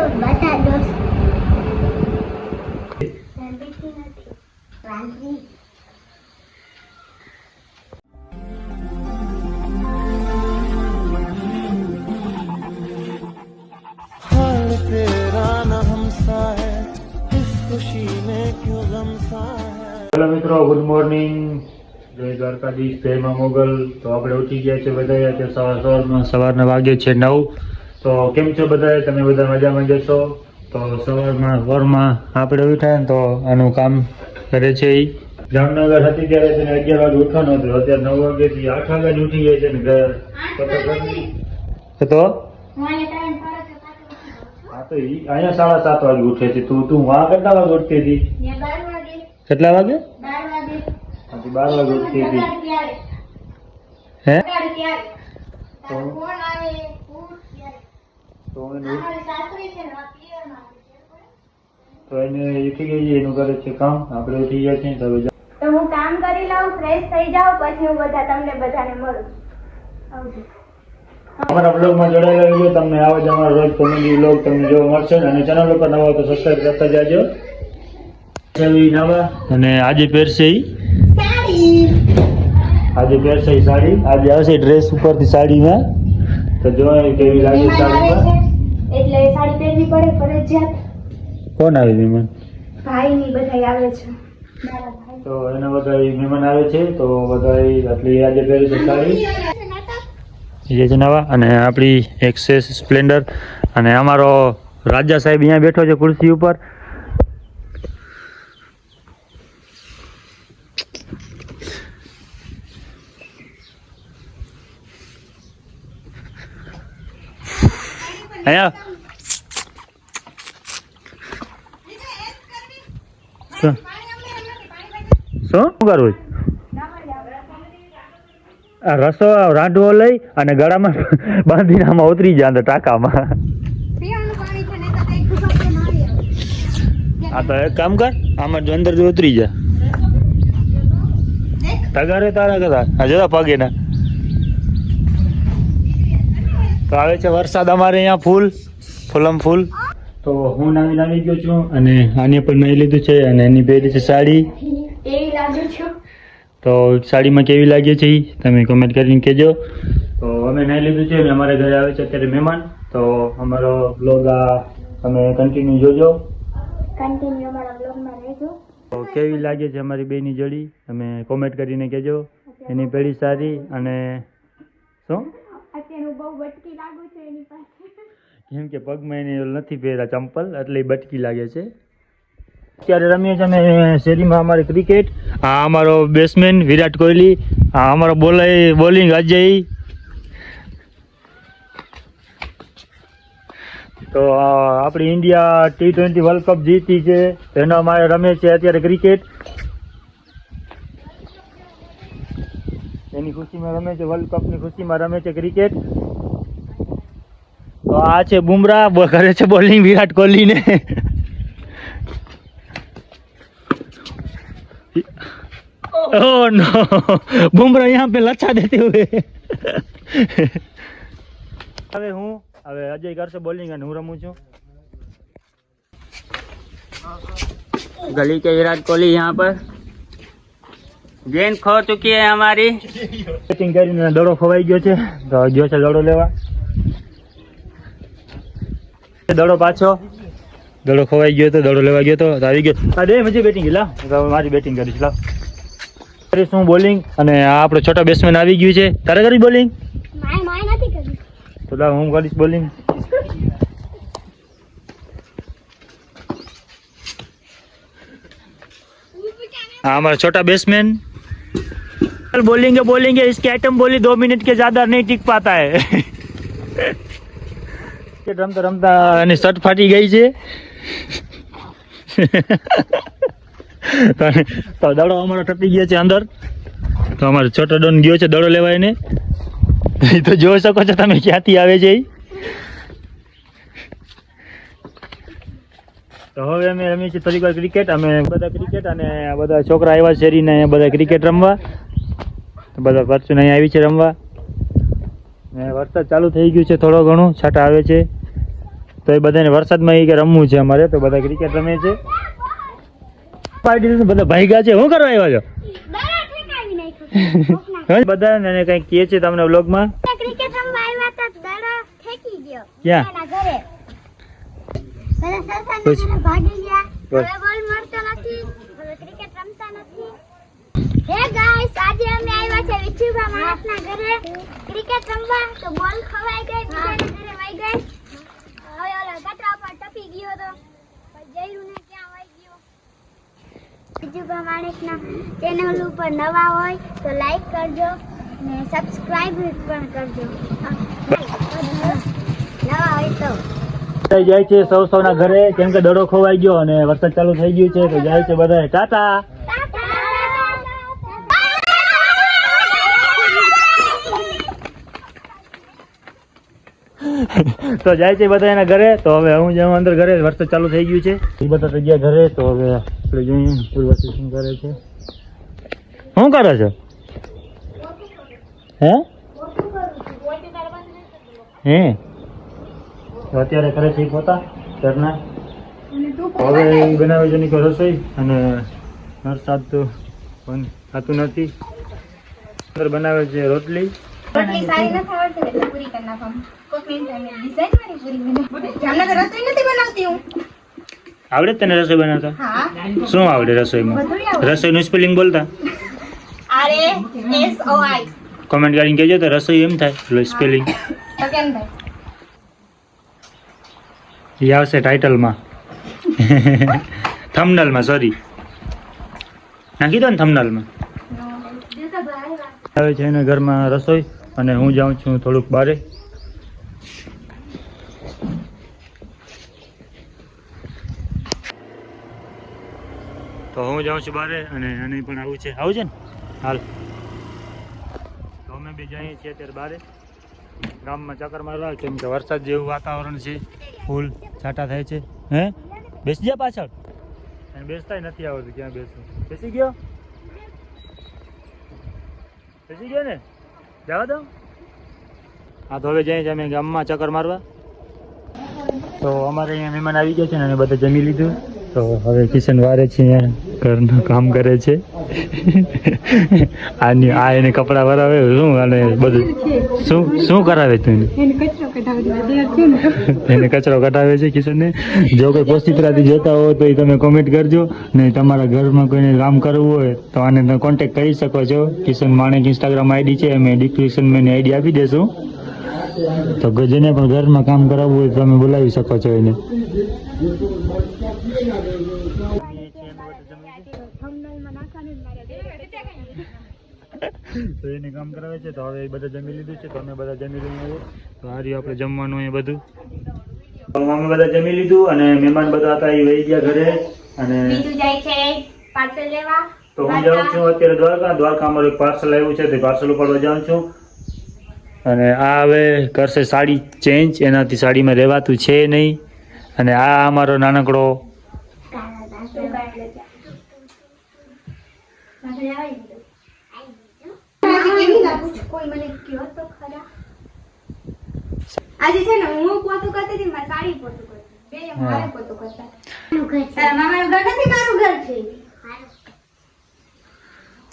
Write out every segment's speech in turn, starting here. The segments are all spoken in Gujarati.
હેલો મિત્રો, ગુડ મોર્નિંગ. જય દ્વારકાધીશ, જય મા મોગલ. તો આપણે ઉઠી ગયા છે બધા અત્યારે સવારના વાગે છે 9. તો કેમ છો બધા? તમે બધા મજામાં જશો? તો સવારમાં આપણે ઉઠાય ને તો આનું કામ કરે છે. એ જામનગર હતી ત્યારે તેને 11 વાગે ઉઠવાનું હતું. અત્યારે 9 વાગેથી 8 વાગે ઉઠી જાય છે ને તો હા તો અહીંયા 7:30 વાગે ઉઠે છે. તું વहाँ કેટલા વાગે ઉઠતી હતી? કેટલા વાગે? 12 વાગે ઉઠતી હતી. હે તો એને ઉઠી ગઈ એનું કરે છે કામ. આપણે ઉઠી ગયા છીએ તો હું કામ કરી લઉં, ફ્રેશ થઈ જાઉં, પછી હું તમને બધાને મળું. આવજો. અમારા બ્લોગમાં જોડાયેલા રહેજો. તમને આવા જ અમારા રોજ કોમેડી બ્લોગ તમને જોવા મળશે. અને ચેનલ ઉપર નવા તો સબસ્ક્રાઇબ કરતા જાજો. અને આજે પહેરશે સાડી. આજે આવશે ડ્રેસ ઉપરથી સાડીમાં. તો જો કેવી લાગે સાડીમાં. એટલે સાડી પહેરવી પડે ફરજિયાત. કોણ આવે મહેમાન? ભાઈ ની બધા આવે છે. મારા ભાઈ. તો એના બધા મહેમાન આવે છે. તો બધા આટલી આજે પહેરે છે સાડી. એ છે નવા. અને આપણી એક્સેસ સ્પ્લેન્ડર. અને અમારો રાજા સાહેબ અહીંયા બેઠો છે ખુરશી ઉપર. અહીંયા શું કરવું? આ રસો રાંધવો લઈ અને ગળામાં બાંધીને આમાં ઉતરી જાય અંદર ટાંકામાં. હા તો એક કામ કર, આમાં જો અંદર ઉતરી જા. તગારે તારા કદા આ જતા પગે ના. તો આવે છે વરસાદ અમારે અહીંયા ફૂલ. તો હું નાવી ગયો છું અને આને પણ નાઈ લીધું છે. અને એની પહેરી છે સાડી. કેવી લાગુ છું? તો સાડીમાં કેવી લાગે છે એ તમે કોમેન્ટ કરીને કહેજો. તો અમે નાઈ લીધું છે અને અમારે ઘરે આવે છે અત્યારે મહેમાન. તો અમારો બ્લોગ તમે કન્ટિન્યુ જોજો. અમારા બ્લોગમાં રહેજો. તો કેવી લાગે છે અમારી બેની જોડી તમે કોમેન્ટ કરીને કહેજો. એની પેઢી સારી અને શું અત્યારે બહુ બટકી લાગુ છે એની પાસે. કેમ કે પગમાં એને નથી પહેર્યા ચંપલ એટલે બટકી લાગે છે. અત્યારે રમીએ છીએ અમે શેરીમાં અમારે ક્રિકેટ. આ અમારો બેટ્સમેન વિરાટ કોહલી. આ અમારો બોલિંગ અજય. તો આપણી ઇન્ડિયા T20 વર્લ્ડ કપ જીતી છે. એનો અમારે રમે છે અત્યારે ક્રિકેટ. એની ખુશીમાં રમે છે, વર્લ્ડ કપની ખુશીમાં રમે છે ક્રિકેટ. તો આ છે બુમરાહ કરે છે બોલિંગ વિરાટ કોહલીને. ओह नो, बुमराह यहाँ पे लच्छा देते हुए. હવે અજય કરશે બોલિંગ અને હું રમું છું. गली के विराट कोहली यहाँ पर गेंद खो चुकी है हमारी. બેટિંગ કરીને દડો ખવાઈ ગયો છે. તો ગયો છે દડો લેવા. દડો પાછો દડો ખવાઈ ગયો તો દડો લેવા ગયો તો આવી ગયો. આ દે મજે બેટિંગ લા. મારી બેટિંગ કરીશ લા. શું બોલિંગ. અને આ આપણો છોટો બેટ્સમેન આવી ગયું છે. તારે કરી બોલિંગ? માય નથી કરી. તો લા હું કરીશ બોલિંગ. हाँ हमारा छोटा बैट्समैन बोलेंगे इसकी आइटम बोली 2 मिनट के ज्यादा नहीं टिक पाता है. रमता रमता एनी शर्ट फाटी गई है. तो दड़ो अमरो टपी गया है अंदर. तो अमरो छोटो डोन गयो है दड़ो लेवा एने. तो જોઈ શકો છો તમે ક્યાંથી આવે છે. તો હવે અમે રમીએ છીએ થોડીક વાર ક્રિકેટ. અમે બધા ક્રિકેટ અને બધા છોકરા આવ્યા શેરીને બધા ક્રિકેટ રમવા. તો બધા પરચું અહીં આવી છે રમવા. ને વરસાદ ચાલુ થઈ ગયું છે થોડો ઘણું છાંટા આવે છે. તો એ બધાને વરસાદમાં કે રમવું છે અમારે, તો બધા ક્રિકેટ રમે છે. પાર્ટી બધા ભાગ્યા છે. શું કરવા આવ્યા છો? બધા ને કઈ કહે છે તમને વ્લોગમાં? ક્રિકેટ રમવા આવ્યા હતા, દડો ફેંકી ગયો ક્યાં? એના ઘરે. બધા સરસાના ઘરે ભાગી ગયા. હવે બોલ મળતો નથી, હવે ક્રિકેટ રમતા નથી. હે ગાઈસ, આજે અમે આવ્યા છે વિચુભા માણસના ઘરે ક્રિકેટ રમવા. તો બોલ ખવાઈ ગઈ, બીજાના ઘરે વઈ ગઈ. હવે ઓલા કચરા પર ટપી ગયો તો જયરૂ ને ક્યાં વઈ ગયો. વિચુભા માણસના ચેનલ ઉપર નવા હોય તો લાઈક કરજો ને સબસ્ક્રાઇબ પણ કરજો. નવા હોય તો જાય છે સૌના ઘરે, કેમ કે દડો ખોવાઈ ગયો અને વરસાદ ચાલુ થઈ ગયું છે, તો જાય છે બધા. ટાટા. તો જાય છે બધા એના ઘરે. તો હવે હું જાઉં અંદર ઘરે, વરસાદ ચાલુ થઈ ગયું છે. એ બધા તો ગયા ઘરે. તો હવે આપણે જોઈએ પૂર્વથી શું કરે છે. શું કરે છે? હે તો અત્યારે કરે છે પોતા ઘરના. હવે બનાવે છે નીકળ રસોઈ, અને વરસાદ તો પણ થતું નથી. અંદર બનાવે છે રોટલી. રોટલી સારી નથી આવડતી એટલે પૂરી કરી નાખો. કોકની ડિઝાઇન વાળી પૂરી બનાવો. જામનગર રસોઈ નથી બનાવતી હું. આવડે તને રસોઈ બનાવતા? હા. શું આવડે રસોઈમાં? રસોઈનું સ્પેલિંગ બોલતા? RASOI. કોમેન્ટ કરીને કહેજો તો રસોઈ એમ થાય સ્પેલિંગ. તો કેમ થાય? એ આવશે ટાઇટલમાં. થંબનેલમાં, સોરી, નાખી દો ને થંબનેલમાં. આવે છે એને ઘરમાં રસોઈ, અને હું જાઉં છું થોડુંક બારે. તો હું જાઉં છું બારે, અને એને પણ આવું છે ને હાલ. તો અમે બી જઈએ છીએ અત્યારે બારે ગામમાં ચક્કર મારવા, કેમ કે વરસાદ જેવું વાતાવરણ છે, ફૂલ છાંટા થાય છે. હે બેસી ગયા પાછળ? અને બેસતા નથી આવડતું. ક્યાં બેસું? બેસી ગયો? બેસી ગયો ને? જવા દો. હા, તો હવે જઈએ છીએ અમે ગામમાં ચક્કર મારવા. તો અમારે અહીંયા મહેમાન આવી ગયા છે ને, અને બધા જમી લીધું. તો હવે કિશન વારે છે, અહીંયા ઘરનું કામ કરે છે. આની આ એને કપડાં વરાવે શું, અને બધું શું કરાવે તું એને કચરો કઢાવે છે કિશનને. જો કોઈ પોસ્ટિત્રાથી જોતા હો તો એ તમે કોમેન્ટ કરજો, ને તમારા ઘરમાં કોઈને કામ કરવું હોય તો આને તમે કોન્ટેક્ટ કરી શકો છો. કિશન માણેક ઇન્સ્ટાગ્રામ આઈડી છે, અમે ડિસ્ક્રિપ્શનમાં એની આઈડી આપી દેશું. તો જેને પણ ઘરમાં કામ કરાવવું હોય તો તમે બોલાવી શકો છો એને. તો એને કામ કરાવે છે. તો હવે એ બધા જમી લીધું છે, તો અમે બધા જમી લઈએ. તો હારી આપણે જમવાનું એ બધું. તો અમે બધા જમી લીધું, અને મહેમાન બધા હતા એ વહી ગયા ઘરે. અને બીજું જાય છે પાર્સલ લેવા. તો હું જાઉં છું અત્યારે દ્વારકા અમારું એક પાર્સલ આવ્યું છે, તે પાર્સલ ઉપાડવા જાઉં છું. અને આ હવે કરશે સાડી ચેન્જ, એનાથી સાડીમાં રહેવાતું છે નહીં. અને આ અમારો નાનકડો આજે છે ને હું પોતું કરતી હતી, મારી સાડી પોતું કરતી, બે મારે પોતું કરતા. તારા મામાનું ઘર નથી, મારું ઘર છે.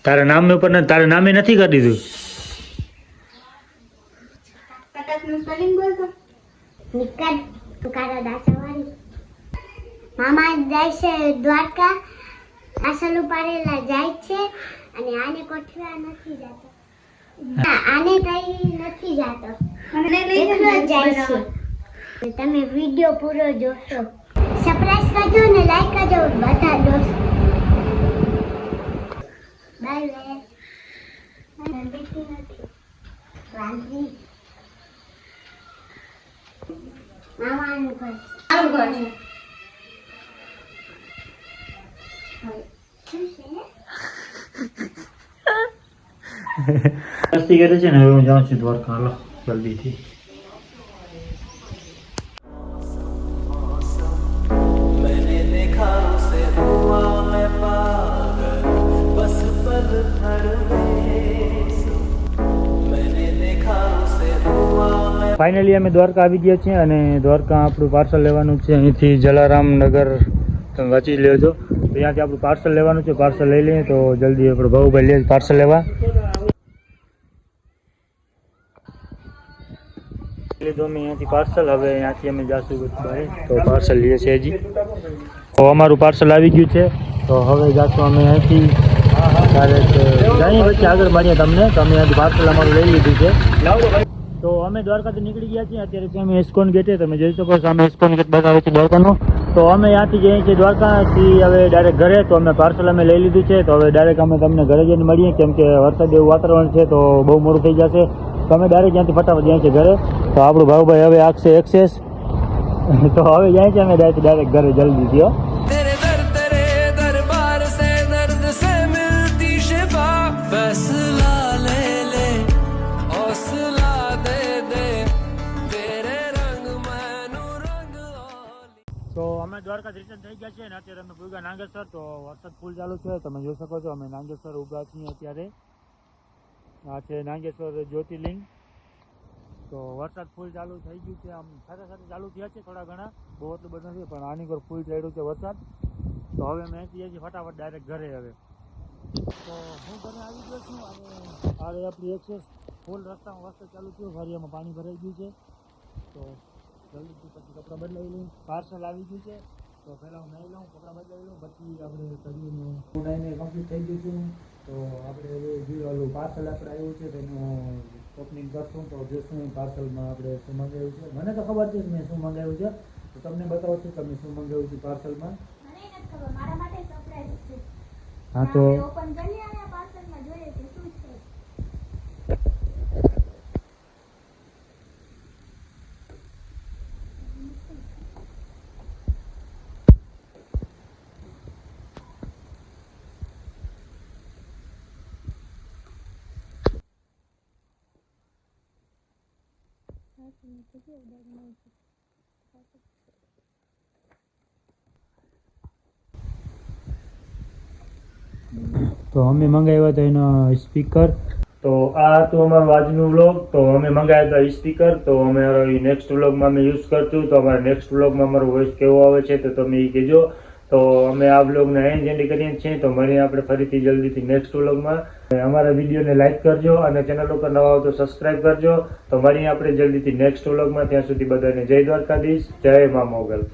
તારા નામ ઉપર તારા નામે નથી કરી દીધું. સતતનું સ્પેલિંગ બોલતો. નિકર તુકારા દાસવાળી. મામા જાય છે દ્વારકા, આસલ ઉપાડેલા જાય છે, અને આને કોઠવા નથી જાતો. આને કઈ નથી જાતો, મને લઈને જાય છે. તમે વિડિયો પૂરો જોશો. સબસ્ક્રાઇબ કરજો ને લાઈક કરજો બધા દોસ્તો. Bye bye. વાંધી મામાનું ઘર. મારું ઘર છે. મસ્તી કરે છે ને. હવે હું જાઉં છું દ્વારકા. હાલો જલ્દીથી. ફાઇનલી અમે દ્વારકા આવી ગયા છીએ અને દ્વારકા આપણું પાર્સલ લેવાનું છે અહીંથી જલારામ નગર તમે વાંચી લેજો. તો ત્યાંથી આપણું પાર્સલ લેવાનું છે. પાર્સલ લઈ લઈએ તો જલ્દી આપણું ભાઉભાઈ લે પાર્સલ લેવા. લીધું અમે અહીંયાથી પાર્સલ. હવે અહીંયાથી અમે જાશું ભાઈ તો પાર્સલ લઈએ છીએ હજી. તો અમારું પાર્સલ આવી ગયું છે. તો હવે જાશું અમે અહીંયાથી ડાયરેક્ટ જઈએ વચ્ચે આગળ મળીએ તમને. તો અમે અહીંયાથી પાર્સલ અમારું લઈ લીધું છે. તો અમે દ્વારકાથી નીકળી ગયા છીએ. અત્યારે છે અમે ઇસ્કોન ગેટે. તમે જોઈ શકો છો અમે ઇસ્કોન ગેટ બતાવે છે દ્વારકાનું. તો અમે ત્યાંથી જઈએ છીએ દ્વારકાથી હવે ડાયરેક્ટ ઘરે. તો અમે પાર્સલ અમે લઈ લીધું છે. તો હવે ડાયરેક્ટ અમે તમને ઘરે જઈને મળીએ કેમ કે વરસાદ એવું વાતાવરણ છે તો બહુ મોડું થઈ જશે. તો અમે ડાયરેક્ટ ત્યાંથી ફટાફટ જઈએ છીએ ઘરે. તો આપણું ભાઉભાઈ હવે આપશે એક્સેસ. તો હવે જાય છે અમે ડાયરેક્ટ ઘરે જલ્દી થયો. તો અમે દ્વારકા રિટર્ન થઈ ગયા છે અને અત્યારે અમે ભૂગા નાગેશ્વર. તો વરસાદ ફૂલ ચાલુ છે. તમે જોઈ શકો છો અમે નાગેશ્વર ઊભા છીએ અત્યારે. આ છે નાગેશ્વર જ્યોતિર્લિંગ. તો વરસાદ ફૂલ ચાલુ થઈ ગયું છે. આમ સાથે સાથે ચાલુ થયા છે થોડા ઘણા, બહુ એટલું બધું નથી પણ આની પર ફૂલ ચડ્યું છે વરસાદ. તો હવે અમે અહીંથી જઈએ છીએ ફટાફટ ડાયરેક્ટ ઘરે. હવે તો હું ઘરે આવી ગયો છું અને આ રહી આપણી એક્સેસ. ફૂલ રસ્તામાં વરસાદ ચાલુ થયો, ફરિયામાં પાણી ભરાઈ ગયું છે. તો જલ્દીથી પછી કપડાં બદલાવી લઉં. પાર્સલ આવી ગયું છે તો પહેલાં હું નાહી લઉં, કપડાં બદલાવી લઉં, પછી આપણે કરીને નાઈને કમ્પ્લીટ થઈ ગયું છું. તો આપણે જે ઓલું પાર્સલ આપણે આવ્યું છે તેનું ઓપનિંગ કરશું. તો જોશું પાર્સલમાં આપણે શું મંગાવ્યું છે. મને તો ખબર છે મેં શું મંગાવ્યું છે. તો તમને બતાવું છું તમે શું મંગાવ્યું છે પાર્સલમાં. મારા માટે સરપ્રાઈઝ છે. હા તો ઓપન કરીએ અને પાર્સલમાં જોઈએ કે શું છે. તો અમે મંગાવ્યા હતા એના સ્પીકર. તો આ હતું અમારું આજનું વ્લોગ. તો અમે મંગાવ્યા હતા સ્પીકર. તો અમે નેક્સ્ટ વ્લોગમાં અમે યુઝ કરશું. તો અમારા નેક્સ્ટ વ્લોગમાં અમારો વોઇસ કેવો આવે છે તો તમે એ કહેજો. તો અમે આ વ્લોગને અહીં જ એન્ડ કરીએ છીએ. તો મળીએ આપણે ફરીથી જલ્દીથી નેક્સ્ટ વ્લોગમાં. અમારા વિડીયોને લાઇક કરજો અને ચેનલ ઉપર નવા હો તો સબસ્ક્રાઈબ કરજો. તો મળીએ આપણે જલ્દીથી નેક્સ્ટ વ્લોગમાં. ત્યાં સુધી બધાને જય દ્વારકાધીશ, જય મા મોગલ.